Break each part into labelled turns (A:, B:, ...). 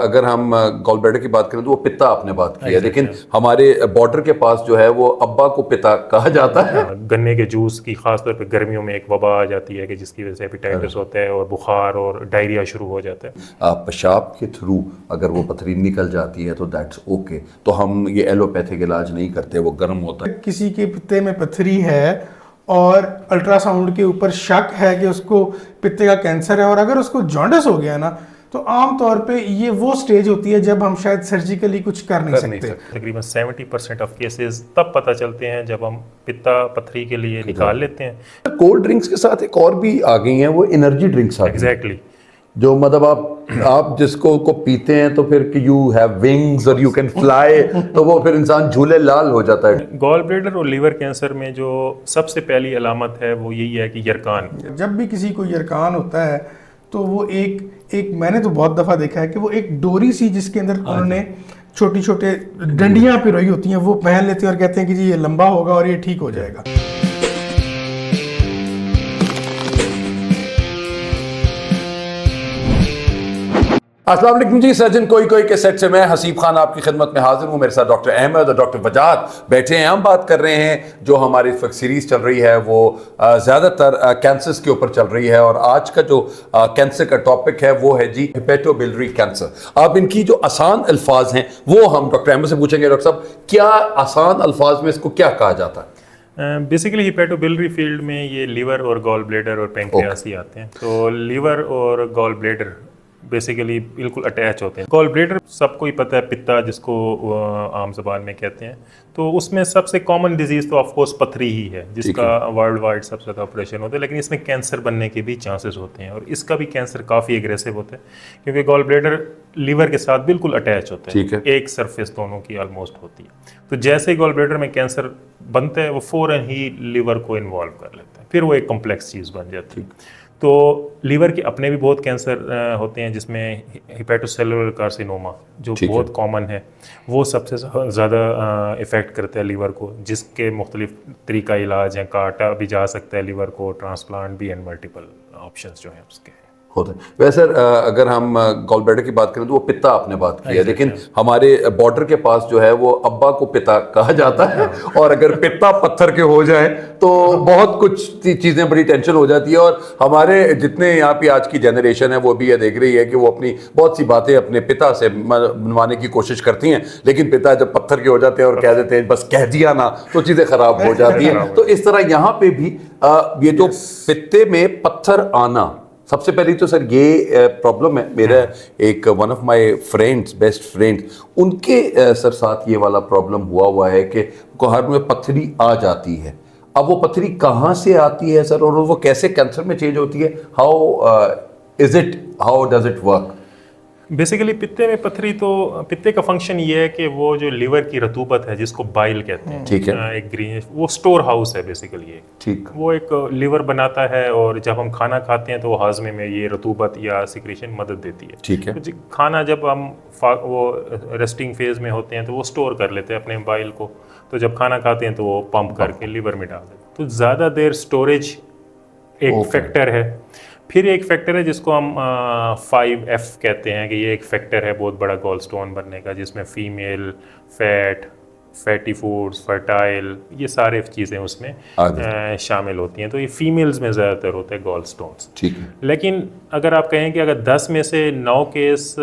A: अगर हम gall bladder की बात करें तो वो पित्ता आपने बात की है, लेकिन हमारे बॉर्डर के पास जो है वो अब्बा को पिता कहा जाता है।
B: गन्ने के जूस की खासतौर पे गर्मियों में एक वबा आ जाती है कि जिसकी वजह से हेपेटाइटिस होता है और बुखार और डायरिया शुरू हो जाता है।
A: पेशाब के थ्रू अगर वो पथरी निकल जाती है तो दैट्स ओके, तो हम ये एलोपैथिक इलाज नहीं करते, वो गर्म होता है।
C: किसी के पित्ते में पथरी है और अल्ट्रासाउंड के ऊपर शक है कि उसको पित्ते का कैंसर है और अगर उसको जॉन्डिस हो गया ना, तो आम तौर पे ये वो स्टेज होती है जब हम शायद सर्जिकली कुछ कर नहीं सकते।
B: तकरीबन 70% ऑफ केसेस तब पता चलते हैं जब हम पित्ता पथरी के लिए निकाल लेते हैं।
A: कोल्ड ड्रिंक्स के साथ एक और भी आ गई हैं, वो एनर्जी ड्रिंक्स आ गई हैं।
B: एग्जैक्टली
A: जो मतलब आप जिसको को पीते हैं तो फिर यू हैव विंग्स और यू कैन फ्लाई, तो वो फिर इंसान झूले लाल हो जाता है।
B: गॉल ब्लैडर और लीवर कैंसर में जो सबसे पहली अलामत है वो यही है कि यरकान।
C: जब भी किसी को यरकान होता है तो वो एक मैंने तो बहुत दफ़ा देखा है कि वो एक डोरी सी जिसके अंदर उन्होंने छोटी छोटे डंडियां पिरोई होती हैं वो पहन लेते हैं और कहते हैं कि जी ये लंबा होगा और ये ठीक हो जाएगा।
A: अस्सलाम वालेकुम जी, सर्जन कोई कोई के सेट से मैं हसीब खान आपकी खिदमत में हाजिर हूँ। मेरे साथ डॉक्टर अहमद और डॉक्टर वजाद बैठे हैं। हम बात कर रहे हैं जो हमारी इस वक्त सीरीज चल रही है वो ज़्यादातर कैंसर्स के ऊपर चल रही है, और आज का जो कैंसर का टॉपिक है वो है जी हेपेटोबिलियरी कैंसर। अब इनकी जो आसान अल्फाज हैं वो हम डॉक्टर अहमद से पूछेंगे। डॉक्टर साहब, क्या आसान अल्फाज में इसको क्या कहा जाता है?
B: बेसिकली हेपेटोबिलियरी फील्ड में ये लीवर और गॉल ब्लैडर और पेंक्रियास ही आते हैं। तो लीवर और गॉल ब्लैडर बेसिकली बिल्कुल अटैच होते हैं। गॉल ब्लैडर सबको ही पता है, पित्ता जिसको आम ज़बान में कहते हैं। तो उसमें सबसे कॉमन डिजीज़ तो ऑफकोर्स पथरी ही है, जिसका वर्ल्ड वाइड सबसे ज़्यादा ऑपरेशन होता है, लेकिन इसमें कैंसर बनने के भी चांसेस होते हैं और इसका भी कैंसर काफ़ी एग्रेसिव होता है क्योंकि गॉल ब्लैडर लीवर के साथ बिल्कुल अटैच होता है। एक सरफेस दोनों की ऑलमोस्ट होती है। तो जैसे ही गॉल ब्लैडर में कैंसर बनता है वो फ़ौरन ही लीवर को इन्वॉल्व कर लेता है, फिर वो एक कॉम्प्लेक्स चीज़ बन जाती है। तो लीवर के अपने भी बहुत कैंसर होते हैं, जिसमें हिपेटोसेलुलर कार्सिनोमा जो बहुत कॉमन है वो सबसे ज़्यादा इफ़ेक्ट करता है लीवर को, जिसके मुख्तलिफ तरीका इलाज हैं। काटा भी जा सकता है लीवर को, ट्रांसप्लांट भी, एंड मल्टीपल ऑप्शंस जो हैं उसके
A: होते हैं। वैसे अगर हम गॉल ब्लैडर की बात करें तो वो पिता आपने बात की है, लेकिन हमारे बॉर्डर के पास जो है वो अब्बा को पिता कहा जाता है, और अगर पिता पत्थर के हो जाए तो बहुत कुछ चीज़ें बड़ी टेंशन हो जाती है। और हमारे जितने यहाँ पे आज की जनरेशन है वो भी ये देख रही है कि वो अपनी बहुत सी बातें अपने पिता से मनवाने की कोशिश करती हैं, लेकिन पिता जब पत्थर के हो जाते हैं और कह देते हैं बस कह दिया ना, तो चीज़ें ख़राब हो जाती हैं। तो इस तरह यहाँ पे भी ये जो पित्ते में पत्थर आना, सबसे पहले तो सर ये प्रॉब्लम है। मेरा एक one of my friends, best friends, उनके सर साथ ये वाला प्रॉब्लम हुआ है कि हर में पथरी आ जाती है। अब वो पथरी कहाँ से आती है सर, और वो कैसे कैंसर में चेंज होती है? How does it work?
B: Basically पित्ते में पथरी, तो पित्ते का फंक्शन ये है कि वो जो लीवर की रतूबत है जिसको बाइल कहते हैं,
A: ठीक है,
B: एक ग्रीन, वो स्टोर हाउस है बेसिकली। ठीक, वो एक लीवर बनाता है और जब हम खाना खाते हैं तो वो हाजमे में ये रतूबत या सिक्रेशन मदद देती है।
A: ठीक है,
B: तो खाना जब हम वो रेस्टिंग फेज में होते हैं तो वो स्टोर कर लेते हैं अपने बाइल को, तो जब खाना खाते हैं तो वो पंप करके लीवर में डाल देते हैं। तो ज़्यादा देर स्टोरेज एक फैक्टर है। फिर एक फैक्टर है जिसको हम 5F कहते हैं कि ये एक फैक्टर है बहुत बड़ा गॉल स्टोन बनने का, जिसमें फीमेल, फैटी फूड्स, फर्टाइल, ये सारे चीज़ें उसमें शामिल होती हैं। तो ये फीमेल्स में ज़्यादातर होते हैं गॉल स्टोन्स। ठीक है, लेकिन अगर आप कहें कि अगर 10 में से 9 केस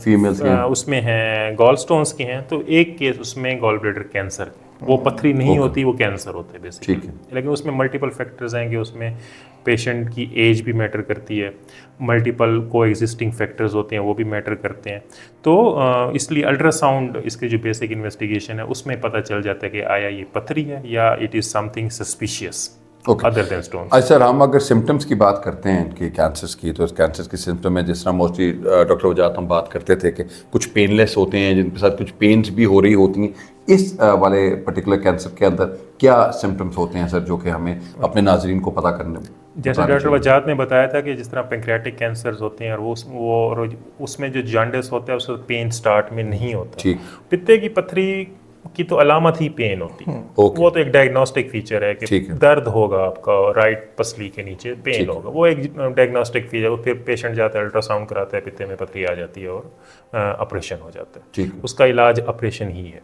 B: फीमेल्स उसमें हैं गॉल स्टोन्स के हैं, तो एक केस उसमें गॉल ब्लैडर कैंसर, वो पथरी नहीं होती, वो कैंसर होते हैं बेसिकली। ठीक है, लेकिन उसमें मल्टीपल फैक्टर्स हैं कि उसमें पेशेंट की एज भी मैटर करती है, मल्टीपल को एग्जिस्टिंग फैक्टर्स होते हैं वो भी मैटर करते हैं। तो इसलिए अल्ट्रासाउंड, इसकी जो बेसिक इन्वेस्टिगेशन है उसमें पता चल जाता है कि आया ये पथरी है या it is something suspicious other than stone.
A: अच्छा सर, हम अगर सिम्टम्स की बात करते हैं कि कैंसर्स की, तो कैंसर्स के सिम्टम है जिस तरह मोस्टली डॉक्टर वजात हम बात करते थे कि कुछ पेनलेस होते हैं जिनके साथ कुछ पेन्स भी हो रही होती हैं। इस वाले पर्टिकुलर कैंसर के अंदर क्या सिम्टम्स होते हैं सर जो कि हमें अपने नाजरीन को पता करने में?
B: जैसे डॉक्टर वजात ने बताया था कि जिस तरह पेंक्रियाटिक कैंसर्स होते हैं और उसमें जो जॉन्डिस होता है उसका पेन स्टार्ट में नहीं होता। ठीक, पित्ते की पथरी की तो अलामत ही पेन होती है।
A: ओके।
B: वो तो एक डायग्नोस्टिक फीचर है कि
A: ठीक है।
B: दर्द होगा आपका राइट पसली के नीचे, पेन होगा, वो एक डायग्नोस्टिक फीचर। वो फिर पेशेंट जाता है, अल्ट्रासाउंड कराता है, पित्ते में पथरी आ जाती है और ऑपरेशन हो जाता है।
A: ठीक है।
B: उसका इलाज ऑपरेशन ही है।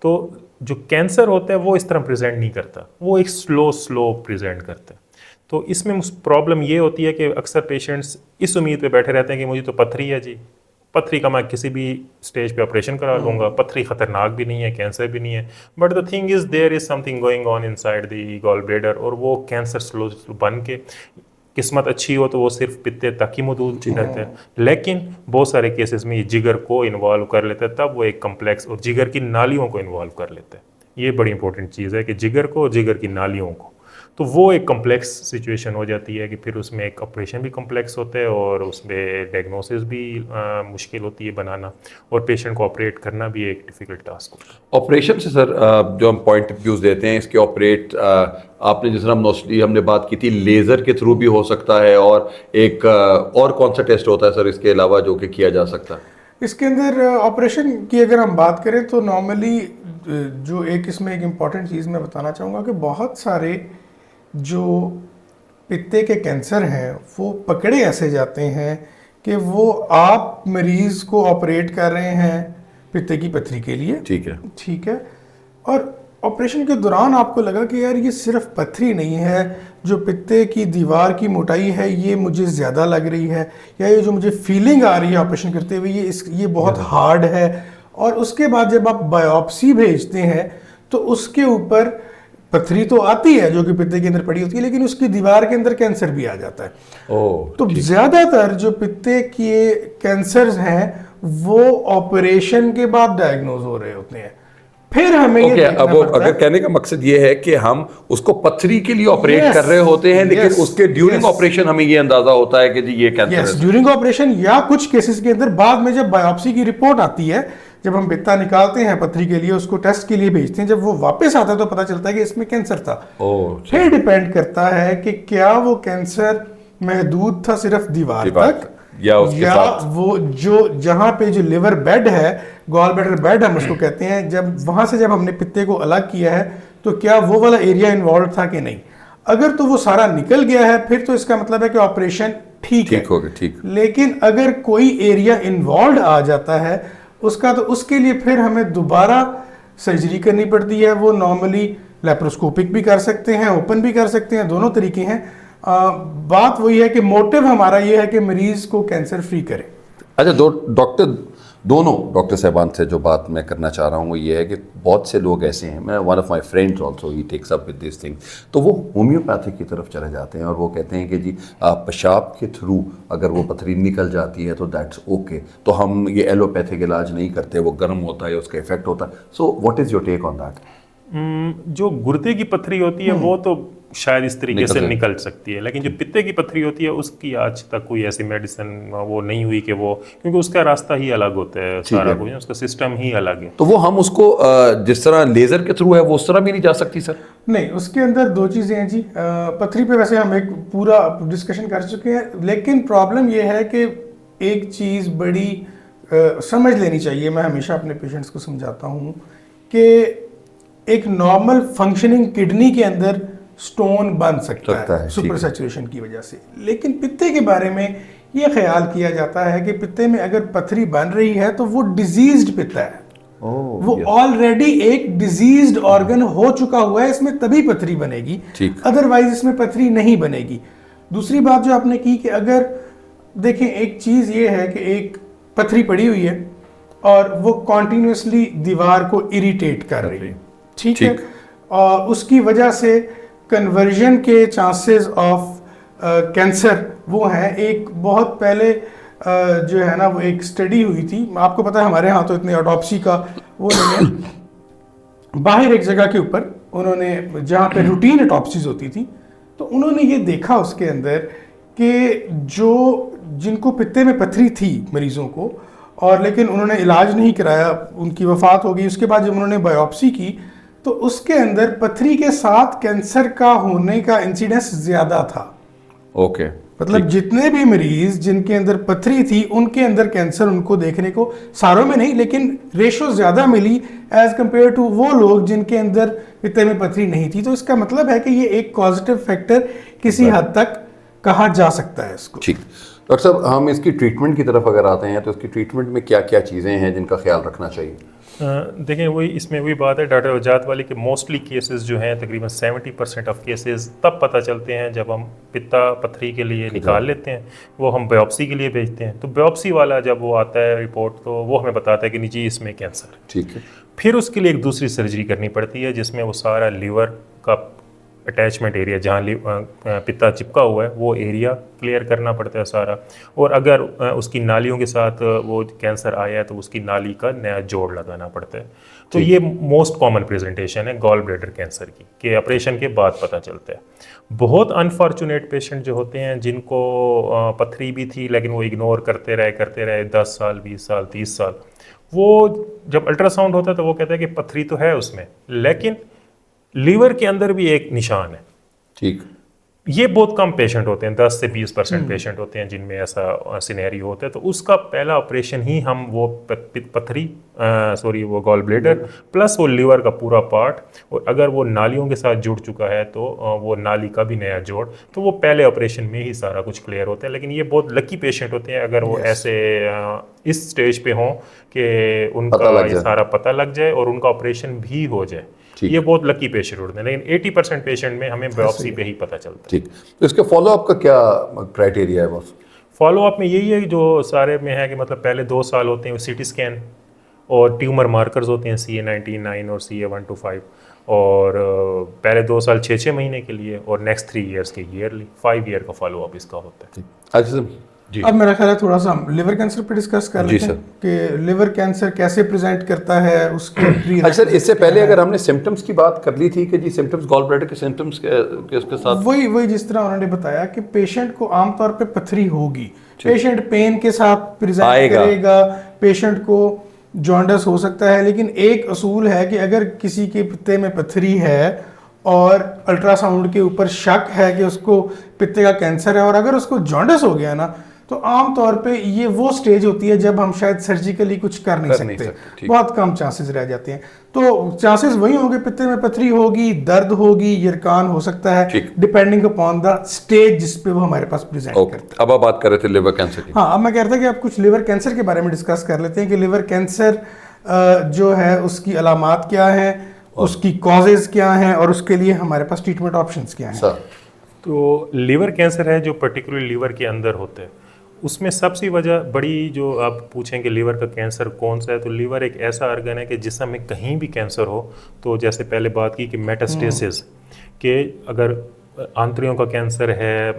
B: तो जो कैंसर होता है वो इस तरह प्रेजेंट नहीं करता, वो एक स्लो प्रेजेंट करता है। तो इसमें प्रॉब्लम ये होती है कि अक्सर पेशेंट्स इस उम्मीद पे बैठे रहते हैं कि मुझे तो पथरी है जी, पथरी का मैं किसी भी स्टेज पे ऑपरेशन करा लूँगा, पथरी खतरनाक भी नहीं है, कैंसर भी नहीं है। But the thing is there is something going on inside the gall bladder, और वो कैंसर स्लो बन के, किस्मत अच्छी हो तो वो सिर्फ पित्ते तक ही मौजूद रहते हैं, लेकिन बहुत सारे केसेस में ये जिगर को इन्वॉल्व कर लेते हैं, तब वो एक कम्प्लेक्स और जिगर की नालियों को इन्वॉल्व कर लेते हैं। ये बड़ी इंपॉर्टेंट चीज़ है कि जिगर को और जिगर की नालियों को, तो वो एक कम्प्लेक्स सिचुएशन हो जाती है कि फिर उसमें एक ऑपरेशन भी कम्प्लेक्स होता है और उसमें डायग्नोसिस भी मुश्किल होती है बनाना, और पेशेंट को ऑपरेट करना भी एक डिफ़िकल्ट टास्क होता है।
A: ऑपरेशन से सर जो हम पॉइंट ऑफ व्यूज देते हैं इसके ऑपरेट, आपने जिस तरह मोस्टली हमने बात की थी लेज़र के थ्रू भी हो सकता है, और एक और कौन सा टेस्ट होता है सर इसके अलावा जो कि किया जा सकता है?
C: इसके अंदर ऑपरेशन की अगर हम बात करें तो नॉर्मली जो एक इसमें एक इम्पॉर्टेंट चीज़ मैं बताना चाहूँगा कि बहुत सारे जो पित्ते के कैंसर हैं वो पकड़े ऐसे जाते हैं कि वो आप मरीज़ को ऑपरेट कर रहे हैं पित्ते की पथरी के लिए,
A: ठीक है।
C: ठीक है, और ऑपरेशन के दौरान आपको लगा कि यार ये सिर्फ पथरी नहीं है, जो पित्ते की दीवार की मोटाई है ये मुझे ज़्यादा लग रही है, या ये जो मुझे फीलिंग आ रही है ऑपरेशन करते हुए ये बहुत हार्ड है। और उसके बाद जब आप बायोप्सी भेजते हैं तो उसके ऊपर पथरी तो आती है जो कि पित्ते के अंदर पड़ी होती है, लेकिन उसकी दीवार के अंदर कैंसर भी आ जाता है। तो ज्यादातर जो पित्ते के कैंसर्स हैं वो ऑपरेशन के बाद डायग्नोज हो रहे होते हैं। फिर हमें ये देखना
A: अब
C: पड़ता
A: अगर
C: है,
A: कहने का मकसद ये है कि हम उसको पथरी के लिए ऑपरेट
C: Yes,
A: कर रहे होते हैं, लेकिन
C: yes,
A: उसके ड्यूरिंग
C: yes.
A: ऑपरेशन हमें ये अंदाजा होता है कि जी ये कैंसर है।
C: ड्यूरिंग ऑपरेशन, या कुछ केसेस के अंदर बाद में जब बायोप्सी की रिपोर्ट आती है, जब हम पित्ता निकालते हैं पथरी के लिए, उसको टेस्ट के लिए भेजते हैं, जब वो वापस आता है तो पता चलता है कि इसमें कैंसर था। फिर डिपेंड करता है कि क्या वो कैंसर महदूद था सिर्फ दीवार तक,
A: या उसके साथ
C: वो जो जहां पे जो लिवर बेड है, गॉल ब्लैडर बेड हम उसको कहते हैं, जब वहां से जब हमने पित्ते को अलग किया है तो क्या वो वाला एरिया इन्वॉल्व था कि नहीं। अगर तो वो सारा निकल गया है फिर तो इसका मतलब है कि ऑपरेशन ठीक
A: हो गया, ठीक।
C: लेकिन अगर कोई एरिया इन्वॉल्व आ जाता है उसका, तो उसके लिए फिर हमें दोबारा सर्जरी करनी पड़ती है। वो नॉर्मली लेप्रोस्कोपिक भी कर सकते हैं, ओपन भी कर सकते हैं, दोनों तरीके हैं। बात वही है कि मोटिव हमारा ये है कि मरीज को कैंसर फ्री करें।
A: अच्छा, दोनों डॉक्टर साहबान से जो बात मैं करना चाह रहा हूँ वो ये है कि बहुत से लोग ऐसे हैं, मैं one of my friends also he takes up with this thing, तो वो होम्योपैथिक की तरफ चले जाते हैं और वो कहते हैं कि जी पेशाब के थ्रू अगर वो पथरी निकल जाती है तो दैट्स ओके, तो हम ये एलोपैथिक इलाज नहीं करते, वो गर्म होता है, उसका इफेक्ट होता है। So what is your take on that?
B: जो गुर्दे की पथरी होती है वो तो शायद इस तरीके से निकल सकती है, लेकिन जो पित्ते की पथरी होती है उसकी आज तक कोई ऐसी मेडिसिन वो नहीं हुई कि वो, क्योंकि उसका रास्ता ही अलग होता है, सारा कुछ उसका सिस्टम ही अलग है।
A: तो वो हम उसको जिस तरह लेजर के थ्रू है वो उस तरह भी नहीं जा सकती सर?
C: नहीं, उसके अंदर दो चीज़ें हैं जी। पथरी पे वैसे हम एक पूरा डिस्कशन कर चुके हैं, लेकिन प्रॉब्लम ये है कि एक चीज़ बड़ी समझ लेनी चाहिए, मैं हमेशा अपने पेशेंट्स को समझाता हूँ कि एक नॉर्मल फंक्शनिंग किडनी के अंदर स्टोन बन सकता है सुपर सैचुरेशन की वजह से, लेकिन पित्ते के बारे में ये ख्याल किया जाता है कि पित्ते में अगर पथरी बन रही है तो वो डिजीज्ड पित्ता है, वो ऑलरेडी एक डिजीज्ड ऑर्गन हो चुका हुआ है, इसमें तभी पथरी बनेगी, अदरवाइज इसमें पथरी नहीं बनेगी। दूसरी बात जो आपने की कि अगर देखें, एक चीज़ ये है कि एक पथरी पड़ी हुई है और वो कॉन्टिन्यूसली दीवार को इरिटेट कर रही है, ठीक है, और उसकी वजह से कन्वर्जन के चांसेस ऑफ कैंसर वो हैं। एक बहुत पहले जो है ना वो एक स्टडी हुई थी, आपको पता है हमारे यहाँ तो इतने ऑटोप्सी का वो नहीं है, बाहर एक जगह के ऊपर उन्होंने जहाँ पे रूटीन ऑटोप्सीज होती थी, तो उन्होंने ये देखा उसके अंदर कि जो जिनको पित्ते में पथरी थी मरीजों को, और लेकिन उन्होंने इलाज नहीं कराया, उनकी वफात हो गई, उसके बाद जब उन्होंने बायोप्सी की तो उसके अंदर पथरी के साथ कैंसर का होने का इंसिडेंस ज्यादा था।
A: ओके।
C: मतलब जितने भी मरीज जिनके अंदर पथरी थी उनके अंदर कैंसर उनको देखने को सारों में नहीं लेकिन रेशो ज्यादा मिली एज कंपेयर टू वो लोग जिनके अंदर पित्ते में पथरी नहीं थी। तो इसका मतलब है कि ये एक पॉजिटिव फैक्टर किसी हद तक कहा जा सकता है इसको।
A: ठीक, डॉक्टर साहब हम इसकी ट्रीटमेंट की तरफ अगर आते हैं तो इसकी ट्रीटमेंट में क्या क्या चीज़ें हैं जिनका ख्याल रखना चाहिए?
B: देखें वही इसमें वही बात है डॉक्टर वजात वाली कि मोस्टली केसेस जो हैं तकरीबन 70% ऑफ केसेस तब पता चलते हैं जब हम पित्ता पथरी के लिए निकाल लेते हैं, वो हम बायोप्सी के लिए भेजते हैं। तो बायोप्सी वाला जब वो आता है रिपोर्ट तो वो हमें बताता है कि नहीं जी इसमें कैंसर है।
A: ठीक है।
B: फिर उसके लिए एक दूसरी सर्जरी करनी पड़ती है जिसमें वो सारा लीवर का अटैचमेंट एरिया जहाँ पित्ता चिपका हुआ है वो एरिया क्लियर करना पड़ता है सारा। और अगर उसकी नालियों के साथ वो कैंसर आया है तो उसकी नाली का नया जोड़ लगाना पड़ता है। तो ये मोस्ट कॉमन प्रेजेंटेशन है गॉल ब्लैडर कैंसर की कि ऑपरेशन के बाद पता चलता है। बहुत अनफॉर्चुनेट पेशेंट जो होते हैं जिनको पथरी भी थी लेकिन वो इग्नोर करते रहे 10 साल 20 साल 30 साल, वो जब अल्ट्रासाउंड होता है तो वो कहता है कि पथरी तो है उसमें लेकिन लीवर के अंदर भी एक निशान है।
A: ठीक,
B: ये बहुत कम पेशेंट होते हैं, 10 से 20% पेशेंट होते हैं जिनमें ऐसा सिनेरियो होता है। तो उसका पहला ऑपरेशन ही हम वो पथरी वो गॉल ब्लैडर प्लस वो लीवर का पूरा पार्ट, और अगर वो नालियों के साथ जुड़ चुका है तो वो नाली का भी नया जोड़, तो वो पहले ऑपरेशन में ही सारा कुछ क्लियर होता है। लेकिन ये बहुत लकी पेशेंट होते हैं अगर वो ऐसे इस स्टेज पे हों कि उनका ये सारा पता लग जाए और उनका ऑपरेशन भी हो जाए। ये बहुत लकी पेशेंट होते हैं लेकिन 80% पेशेंट में हमें बायोप्सी पे ही पता चलता है।
A: ठीक, तो इसके फॉलोअप का क्या क्राइटेरिया है बॉस?
B: फॉलोअप में यही है जो सारे में है कि मतलब पहले 2 साल होते हैं सीटी स्कैन और ट्यूमर मार्कर्स होते हैं CA-19-9 और CA-125, और पहले 2 साल 6 महीने के लिए और नेक्स्ट 3 ईयर्स के ईयरली 5 ईयर का फॉलोअप इसका होता है।
A: अच्छा जी,
C: अब मेरा ख्याल है थोड़ा सा हम लिवर कैंसर पे डिस्कस कर लेते हैं कि लिवर कैंसर कैसे प्रेजेंट करता है उसके
A: अच्छा सर, इससे पहले अगर हमने सिम्टम्स की बात कर ली थी कि जी सिम्टम्स गॉल ब्लैडर के सिम्टम्स के उसके साथ
C: वही जिस तरह उन्होंने बताया कि पेशेंट को आमतौर पे पथरी होगी, पेशेंट पेन के साथ प्रेजेंट करेगा, पेशेंट को जॉन्डिस हो सकता है। लेकिन एक असूल है कि अगर किसी के पित्ते में पथरी है और अल्ट्रासाउंड के ऊपर शक है कि उसको पित्ते का कैंसर है और अगर उसको जॉन्डिस हो गया ना तो आम तौर पे ये वो स्टेज होती है जब हम शायद सर्जिकली कुछ कर नहीं सकते, बहुत कम चांसेस रह जाते हैं। तो चांसेस वही होंगे, पित्ते में पथरी होगी, दर्द होगी, यरकान हो सकता है डिपेंडिंग अपॉन द स्टेज जिस पे वो हमारे पास प्रेजेंट करता है।
A: अब आप बात कर रहे थे लिवर कैंसर की।
C: हाँ, अब मैं कह रहा था कि आप कुछ लिवर कैंसर के बारे में डिस्कस कर लेते हैं कि लिवर कैंसर जो है उसकी अलामात क्या है, उसकी कॉजेज क्या हैं और उसके लिए हमारे पास ट्रीटमेंट ऑप्शंस क्या हैं।
B: तो लिवर कैंसर है जो पर्टिकुलर लिवर के अंदर होते हैं, उसमें सबसे वजह बड़ी जो आप पूछें कि लीवर का कैंसर कौन सा है, तो लीवर एक ऐसा ऑर्गन है कि जिसमें में कहीं भी कैंसर हो तो जैसे पहले बात की कि मेटास्टेसिस के अगर आंतरियों का कैंसर है,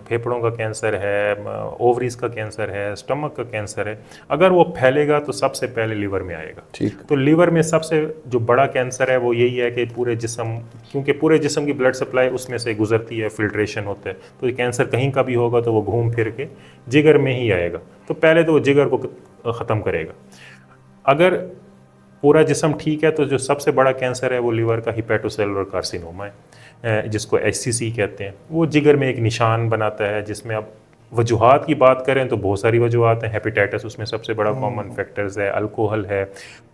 B: फेफड़ों का कैंसर है, ओवरीज का कैंसर है, स्टमक का कैंसर है, अगर वो फैलेगा तो सबसे पहले लीवर में आएगा। ठीक, तो लीवर में सबसे जो बड़ा कैंसर है वो यही है कि पूरे जिस्म, क्योंकि पूरे जिस्म की ब्लड सप्लाई उसमें से गुजरती है, फिल्ट्रेशन होता है, तो कैंसर कहीं का भी होगा तो वो घूम फिर के जिगर में ही आएगा। तो पहले तो वो जिगर को ख़त्म करेगा। अगर पूरा जिस्म ठीक है तो जो सबसे बड़ा कैंसर है वो लीवर का हिपेटोसेलुलर कार्सिनोमा है, जिसको HCC कहते हैं। वो जिगर में एक निशान बनाता है, जिसमें अब वजूहात की बात करें तो बहुत सारी वजूहात हैं। हेपेटाइटिस उसमें सबसे बड़ा कॉमन फैक्टर्स है, अल्कोहल है,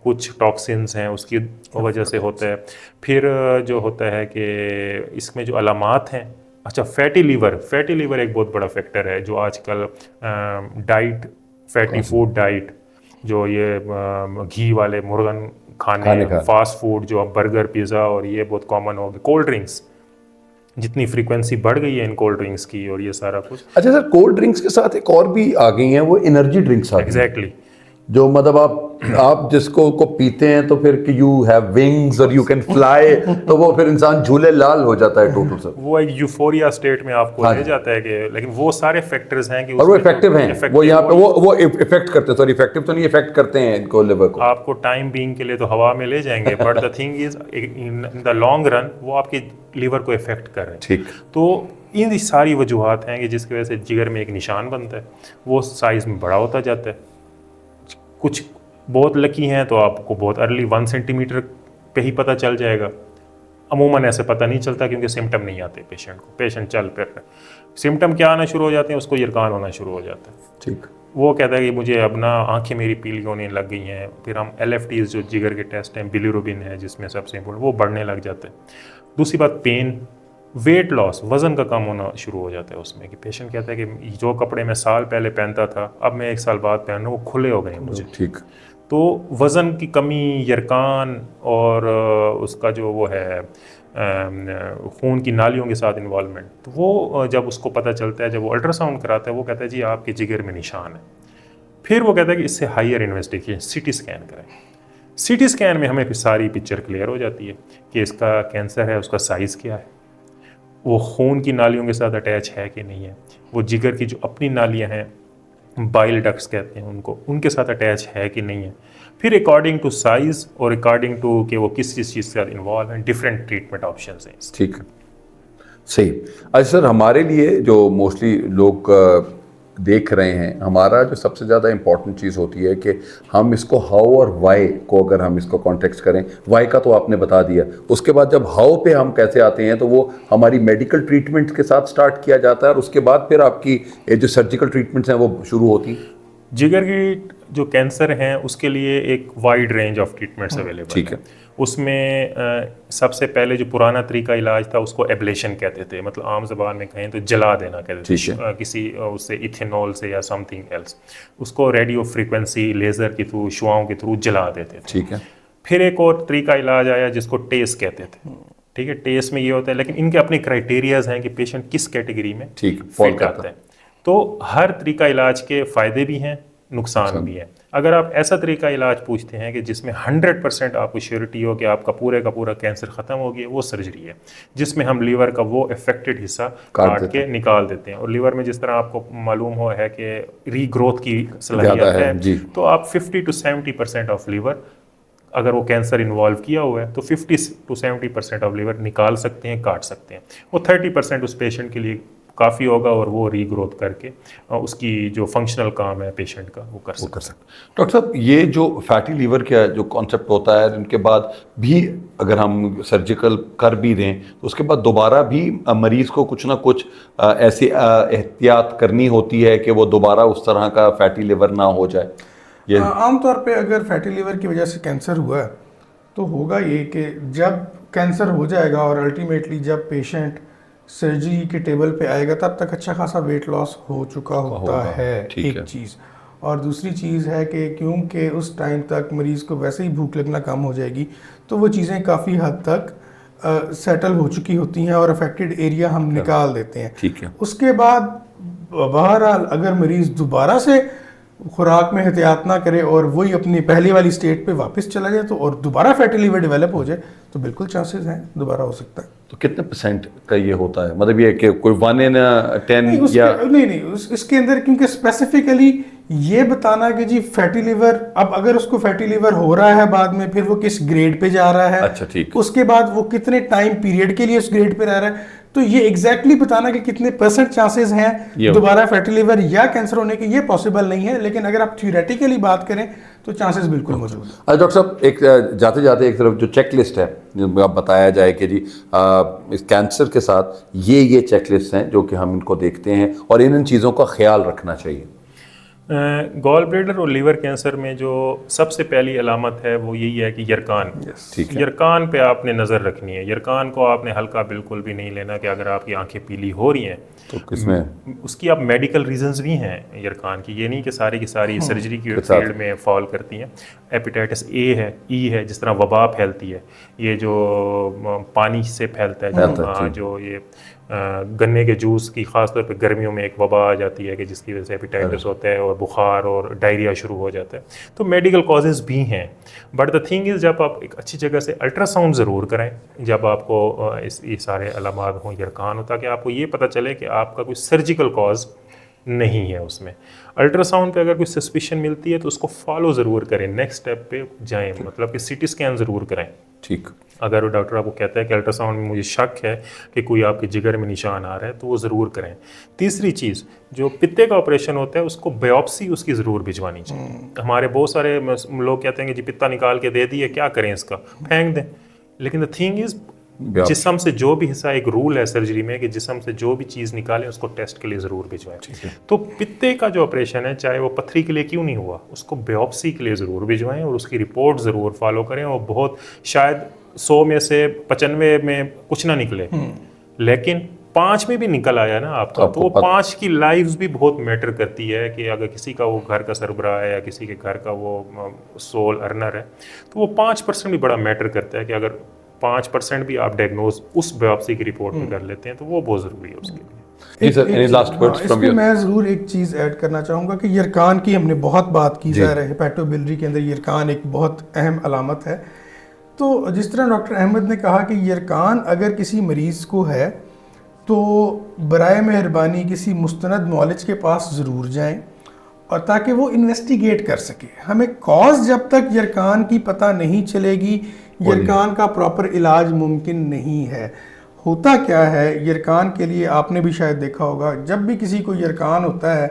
B: कुछ टॉक्सिन्स हैं उसकी वजह से होता है। फिर जो होता है कि इसमें जो अलामात हैं, अच्छा फैटी लीवर एक बहुत बड़ा फैक्टर है जो आजकल डाइट, फैटी फूड डाइट, जो ये घी वाले मुर्गन खाने फास्ट फूड जो अब बर्गर पिज़्ज़ा और ये बहुत कॉमन हो गए, कोल्ड ड्रिंक्स, जितनी फ्रीक्वेंसी बढ़ गई है इन कोल्ड ड्रिंक्स की और ये सारा कुछ।
A: अच्छा सर, कोल्ड ड्रिंक्स के साथ एक और भी आ गई हैं, वो एनर्जी ड्रिंक्स आ गई।
B: एग्जैक्टली,
A: जो मतलब आप जिसको को पीते हैं तो फिर यू हैव विंग्स और यू कैन फ्लाई, तो वो फिर इंसान झूले लाल हो जाता है टोटल सर।
B: वो एक यूफोरिया स्टेट में आपको ले जाता है कि, लेकिन वो सारे फैक्टर्स हैं कि
A: और वो इफेक्टिव हैं, वो यहाँ पे वो इफेक्ट करते हैं, सॉरी इफेक्टिव तो नहीं, इफेक्ट करते हैं इनको, लिवर को।
B: आपको टाइम बीइंग के लिए तो हवा में ले जाएंगे, but the thing is in the long run वो आपके लीवर को इफेक्ट कर रहे हैं।
A: ठीक, तो
B: इन सारी वजूहात हैं कि जिसकी वजह से जिगर में एक निशान बनता है, वो साइज में बड़ा होता जाता है। कुछ बहुत लकी हैं तो आपको बहुत अर्ली 1 सेंटीमीटर पे ही पता चल जाएगा। अमूमन ऐसे पता नहीं चलता क्योंकि सिम्टम नहीं आते पेशेंट को, पेशेंट चल फिर रहा है, सिम्टम क्या आना शुरू हो जाते हैं, उसको यरकान होना शुरू हो जाता है।
A: ठीक।
B: वो कहता है कि मुझे अब ना आंखें मेरी पीली होने लग गई हैं। फिर हम LFTs जो जिगर के टेस्ट हैं, बिलिरुबिन है जिसमें सबसे इम्पोर्टेंट, वो बढ़ने लग जाते हैं। दूसरी बात पेन, वेट लॉस, वज़न का कम होना शुरू हो जाता है उसमें, कि पेशेंट कहता है कि जो कपड़े मैं साल पहले पहनता था अब मैं 1 साल बाद पहन रहा हूँ, वो खुले हो गए हैं मुझे।
A: ठीक।
B: तो वज़न की कमी, यरकान और उसका जो वो है खून की नालियों के साथ इन्वॉल्वमेंट, तो वो जब उसको पता चलता है, जब वो अल्ट्रासाउंड कराता है, वो कहता है जी आपके जिगर में निशान है। फिर वो कहता है कि इससे हायर इन्वेस्टिगेशन, CT स्कैन कराएं। CT स्कैन में हमें फिर सारी पिक्चर क्लियर हो जाती है कि इसका कैंसर है, उसका साइज़ क्या है, वो खून की नालियों के साथ अटैच है कि नहीं है, वो जिगर की जो अपनी नालियाँ हैं, बाइल डक्ट्स कहते हैं उनको, उनके साथ अटैच है कि नहीं है। फिर अकॉर्डिंग टू साइज और अकॉर्डिंग टू कि वो किस चीज़ के साथ इन्वॉल्व हैं, डिफरेंट ट्रीटमेंट ऑप्शंस हैं।
A: ठीक, सही। अच्छा सर, हमारे लिए जो मोस्टली लोग देख रहे हैं, हमारा जो सबसे ज़्यादा इंपॉर्टेंट चीज़ होती है कि हम इसको हाउ और वाई को अगर हम इसको कॉन्टेक्स्ट करें, वाई का तो आपने बता दिया, उसके बाद जब हाउ पे हम कैसे आते हैं तो वो हमारी मेडिकल ट्रीटमेंट के साथ स्टार्ट किया जाता है और उसके बाद फिर आपकी जो सर्जिकल ट्रीटमेंट्स हैं वो शुरू होती हैं।
B: जिगर की जो कैंसर हैं उसके लिए एक wide range of treatments available
A: ठीक है।
B: उसमें सबसे पहले जो पुराना तरीका इलाज था उसको एब्लेशन कहते थे, मतलब आम ज़बान में कहें तो जला देना कहते थे, किसी उससे इथेनॉल से या समथिंग एल्स, उसको रेडियो फ्रीक्वेंसी लेज़र के थ्रू, शुआओं के थ्रू जला देते थे।
A: ठीक है।
B: फिर एक और तरीका इलाज आया जिसको टेस कहते थे। ठीक है, टेस में ये होता है, लेकिन इनके अपने क्राइटेरियाज हैं कि पेशेंट किस कैटेगरी में फिट करता है। तो हर तरीका इलाज के फ़ायदे भी हैं, नुकसान भी है। अगर आप ऐसा तरीका इलाज पूछते हैं कि जिसमें 100% आपको श्योरिटी हो कि आपका पूरे का पूरा कैंसर ख़त्म हो गया, वो सर्जरी है जिसमें हम लीवर का वो अफेक्टेड हिस्सा काट के निकाल देते हैं। और लीवर में जिस तरह आपको मालूम हो है कि रीग्रोथ की सलाहियत है, तो आप 50 to 70% ऑफ लीवर, अगर वो कैंसर इन्वॉल्व किया हुआ है तो 50 to 70% ऑफ लीवर निकाल सकते हैं, काट सकते हैं। वो 30% उस पेशेंट के लिए काफ़ी होगा और वो रीग्रोथ करके उसकी जो फंक्शनल काम है पेशेंट का वो कर सकते हैं।
A: डॉक्टर साहब, ये जो फैटी लीवर का जो कॉन्सेप्ट होता है, इनके बाद भी अगर हम सर्जिकल कर भी दें तो उसके बाद दोबारा भी मरीज़ को कुछ ना कुछ ऐसी एहतियात करनी होती है कि वो दोबारा उस तरह का फैटी लीवर ना हो जाए। ये
C: आमतौर पे अगर फैटी लीवर की वजह से कैंसर हुआ है तो होगा ये कि जब कैंसर हो जाएगा और अल्टीमेटली जब पेशेंट सर्जरी के टेबल पे आएगा तब तक अच्छा खासा वेट लॉस हो चुका होता है, एक चीज़। और दूसरी चीज़ है कि क्योंकि उस टाइम तक मरीज़ को वैसे ही भूख लगना कम हो जाएगी तो वो चीज़ें काफ़ी हद तक सेटल हो चुकी होती हैं और अफेक्टेड एरिया हम निकाल देते हैं।
A: ठीक है।
C: उसके बाद बहरहाल अगर मरीज़ दोबारा से खुराक में एहतियात ना करे और वही अपनी पहली वाली स्टेट पे वापस चला जाए तो और दोबारा फैटी लीवर डेवलप हो जाए तो बिल्कुल चांसेस हैं दोबारा हो सकता है।
A: तो कितने % का ये होता है, मतलब ये कि कोई 1 in 10 या
C: नहीं इसके अंदर क्योंकि स्पेसिफिकली ये बताना कि जी फैटी लीवर, अब अगर उसको फैटी लीवर हो रहा है बाद में फिर वो किस ग्रेड पे जा रहा है,
A: अच्छा ठीक,
C: उसके बाद वो कितने टाइम पीरियड के लिए उस ग्रेड पे रह रहा है, तो ये एग्जैक्टली बताना कि कितने % चांसेस हैं दोबारा फैटी लीवर या कैंसर होने के, ये पॉसिबल नहीं है। लेकिन अगर आप थ्योरेटिकली बात करें तो चांसेस बिल्कुल मौजूद है।
A: डॉक्टर साहब, एक जाते जाते एक तरफ जो चेक लिस्ट है जिसमें आप बताया जाए कि जी इस कैंसर के साथ ये चेक लिस्ट हैं जो कि हम इनको देखते हैं और इन चीज़ों का ख्याल रखना चाहिए।
B: गॉल ब्लैडर और लीवर कैंसर में जो सबसे पहली अलामत है वो यही है कि यरकान।
A: ठीक है।
B: यरकान पे आपने नज़र रखनी है। यरकान को आपने हल्का बिल्कुल भी नहीं लेना कि अगर आपकी आंखें पीली हो रही हैं तो
A: किसमें
B: उसकी आप मेडिकल रीजंस भी हैं यरकान की, ये नहीं कि सारी की सारी सर्जरी की फील्ड में फॉल करती हैं। हेपेटाइटिस A है, E है, जिस तरह वबा फैलती है, ये जो पानी से फैलता है, जो ये गन्ने के जूस की ख़ासतौर पे गर्मियों में एक वबा आ जाती है कि जिसकी वजह से हेपेटाइटिस होता है और बुखार और डायरिया शुरू हो जाता है। तो मेडिकल कॉजेज़ भी हैं, बट द थिंग इज़ जब आप एक अच्छी जगह से अल्ट्रासाउंड ज़रूर करें जब आपको ये सारे अलामात हों यरकान हो, ताकि आपको ये पता चले कि आपका कोई सर्जिकल कॉज नहीं है उसमें। अल्ट्रासाउंड पे अगर कोई सस्पिशन मिलती है तो उसको फॉलो ज़रूर करें, नेक्स्ट स्टेप पे जाएं, मतलब कि CT स्कैन ज़रूर करें।
A: ठीक।
B: अगर वो डॉक्टर आपको कहता है कि अल्ट्रासाउंड में मुझे शक है कि कोई आपके जिगर में निशान आ रहा है तो वो ज़रूर करें। तीसरी चीज़, जो पित्ते का ऑपरेशन होता है उसको बायोप्सी उसकी ज़रूर भिजवानी चाहिए। हमारे बहुत सारे लोग कहते हैं कि जी पित्ता निकाल के दे दिए, क्या करें इसका, फेंक दें। लेकिन द थिंग इज़ जिस्म से जो भी हिस्सा, एक रूल है सर्जरी में कि जिस्म से जो भी चीज़ निकालें उसको टेस्ट के लिए ज़रूर भिजवाएं। तो पित्ते का जो ऑपरेशन है, चाहे वो पथरी के लिए क्यों नहीं हुआ, उसको बायोप्सी के लिए ज़रूर भिजवाएं और उसकी रिपोर्ट ज़रूर फॉलो करें। और बहुत शायद 100 में से 95 में कुछ ना निकले, लेकिन 5 में भी निकल आया ना आपका, तो वो 5 की लाइव्स भी बहुत मैटर करती है। कि अगर किसी का वो घर का सरबराह है या किसी के घर का वो सोल अर्नर है, तो वो 5% भी बड़ा मैटर करता है। कि अगर 5% भी आप डायग्नोज उस बायोप्सी की रिपोर्ट में कर लेते हैं तो वो बहुत ज़रूरी है उसके लिए।
C: मैं ज़रूर एक चीज़ ऐड करना चाहूँगा कि यरकान की हमने बहुत बात की जा रही है। हेपेटोबिलियरी के अंदर यरकान एक बहुत अहम अलामत है। तो जिस तरह डॉक्टर अहमद ने कहा कि यरकान अगर किसी मरीज़ को है तो बराए मेहरबानी किसी मुस्तनद मौलिज के पास ज़रूर जाएं, और ताकि वो इन्वेस्टिगेट कर सके। हमें कॉज जब तक यरकान की पता नहीं चलेगी, यरकान का प्रॉपर इलाज मुमकिन नहीं है। होता क्या है, यरकान के लिए आपने भी शायद देखा होगा, जब भी किसी को यरकान होता है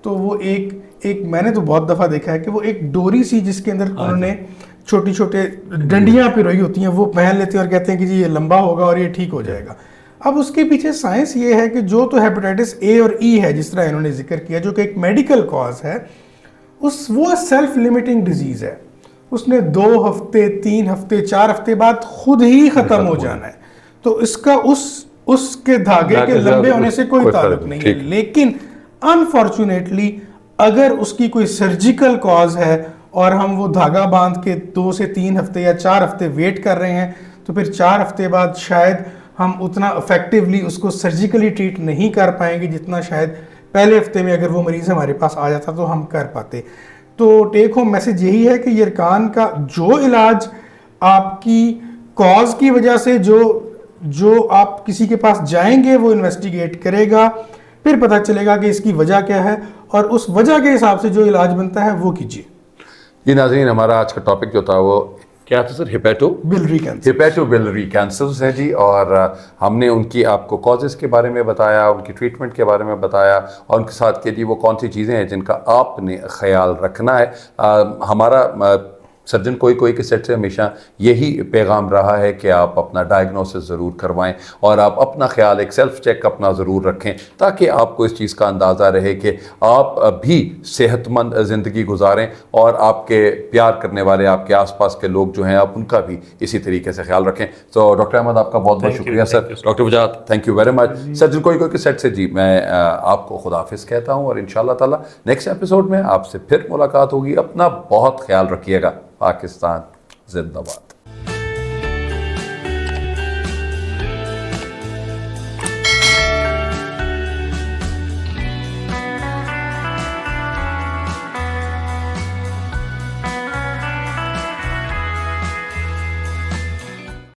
C: तो वो एक मैंने तो बहुत दफ़ा देखा है कि वो एक डोरी सी जिसके अंदर उन्होंने छोटी छोटे डंडियाँ पिरोई होती हैं वो पहन लेते हैं और कहते हैं कि जी ये लंबा होगा और ये ठीक हो जाएगा। अब उसके पीछे साइंस ये है कि जो तो हेपेटाइटिस ए और ई है, जिस तरह इन्होंने जिक्र किया, जो कि एक मेडिकल कॉज है, वो सेल्फ लिमिटिंग डिजीज है। उसने 2 हफ्ते 3 हफ्ते 4 हफ्ते बाद खुद ही खत्म हो जाना है। तो इसका उसके धागे के लंबे होने से कोई ताल्लुक नहीं है। लेकिन अनफॉर्चुनेटली अगर उसकी कोई सर्जिकल कॉज है और हम वो धागा बांध के 2 से 3 हफ्ते या 4 हफ्ते वेट कर रहे हैं, तो फिर 4 हफ्ते बाद शायद हम उतना इफेक्टिवली उसको सर्जिकली ट्रीट नहीं कर पाएंगे जितना शायद पहले हफ्ते में अगर वो मरीज़ हमारे पास आ जाता तो हम कर पाते। तो टेक होम मैसेज यही है कि यरकान का जो इलाज आपकी कॉज की वजह से जो आप किसी के पास जाएंगे वो इन्वेस्टिगेट करेगा, फिर पता चलेगा कि इसकी वजह क्या है और उस वजह के हिसाब से जो इलाज बनता है वो कीजिए।
A: जी नाज़रीन, हमारा आज का टॉपिक जो था वो क्या था सर?
C: हेपेटोबिलियरी
A: कैंसर्स है जी। और हमने उनकी आपको कॉजेज़ के बारे में बताया, उनकी ट्रीटमेंट के बारे में बताया और उनके साथ के जी वो कौन सी चीज़ें हैं जिनका आपने ख्याल रखना है। हमारा सर्जन कोई के सेट से हमेशा यही पैगाम रहा है कि आप अपना डायग्नोसिस ज़रूर करवाएं और आप अपना ख्याल, एक सेल्फ चेक अपना ज़रूर रखें, ताकि आपको इस चीज़ का अंदाज़ा रहे कि आप भी सेहतमंद ज़िंदगी गुजारें और आपके प्यार करने वाले आपके आसपास के लोग जो हैं आप उनका भी इसी तरीके से ख्याल रखें। तो डॉक्टर अहमद, आपका बहुत बहुत शुक्रिया sir. Doctor Wajahat, thank you very much. Surgeon कोई के सेट से जी मैं आपको खुदाफिज़ कहता हूँ और इंशाअल्लाह ताला नेक्स्ट एपिसोड में आपसे फिर मुलाकात होगी। अपना बहुत ख्याल रखिएगा। पाकिस्तान जिंदाबाद।